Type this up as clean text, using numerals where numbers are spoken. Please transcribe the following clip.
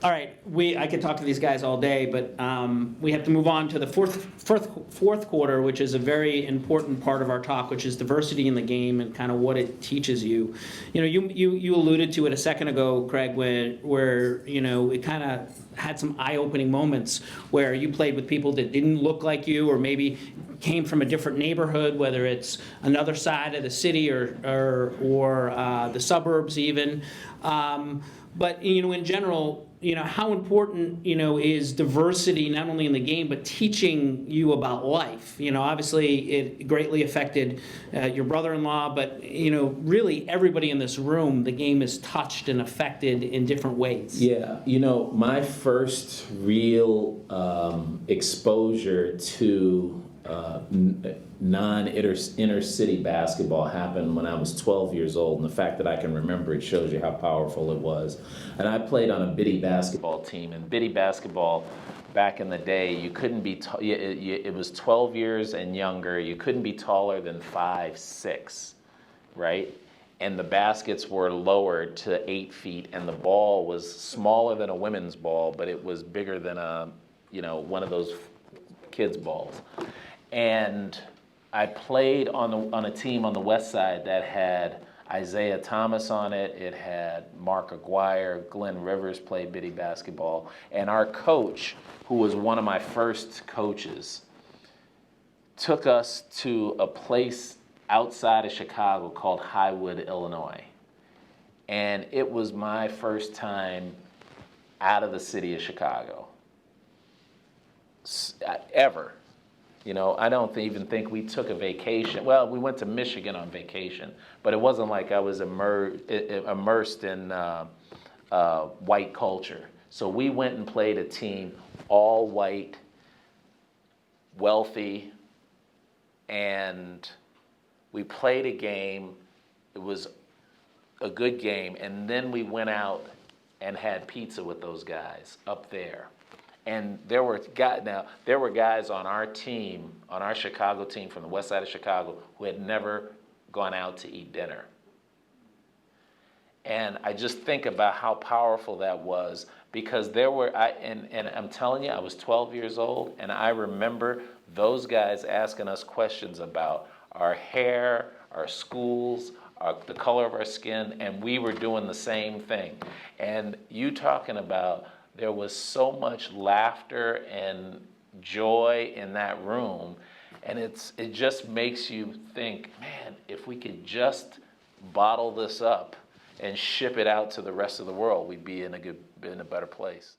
All right, I could talk to these guys all day, but we have to move on to the fourth quarter, which is a very important part of our talk, which is diversity in the game and kind of what it teaches you. You know, you alluded to it a second ago, Craig, where you know, it kind of had some eye-opening moments where you played with people that didn't look like you, or maybe came from a different neighborhood, whether it's another side of the city or the suburbs even. But you know, in general, you know, how important, you know, is diversity not only in the game but teaching you about life? You know, obviously it greatly affected your brother-in-law, but you know, really everybody in this room, the game is touched and affected in different ways. Yeah, you know, my first real exposure to non-inner city basketball happened when I was 12 years old, and the fact that I can remember it shows you how powerful it was. And I played on a biddy basketball team, and biddy basketball back in the day, you couldn't be it was 12 years and younger, you couldn't be taller than 5'6", right? And the baskets were lowered to 8 feet, and the ball was smaller than a women's ball, but it was bigger than one of those kids' balls. And I played on a team on the west side that had Isaiah Thomas on it. It had Mark Aguirre, Glenn Rivers played biddy basketball. And our coach, who was one of my first coaches, took us to a place outside of Chicago called Highwood, Illinois. And it was my first time out of the city of Chicago, ever. You know, I don't even think we took a vacation. Well, we went to Michigan on vacation, but it wasn't like I was immersed in white culture. So we went and played a team, all white, wealthy, and we played a game. It was a good game, and then we went out and had pizza with those guys up there. And there were guys on our team, on our Chicago team from the west side of Chicago, who had never gone out to eat dinner. And I just think about how powerful that was, because and I'm telling you, I was 12 years old, and I remember those guys asking us questions about our hair, our schools, the color of our skin, and we were doing the same thing. And you talking about, there was so much laughter and joy in that room, and it just makes you think, man, if we could just bottle this up and ship it out to the rest of the world, we'd be in a better place.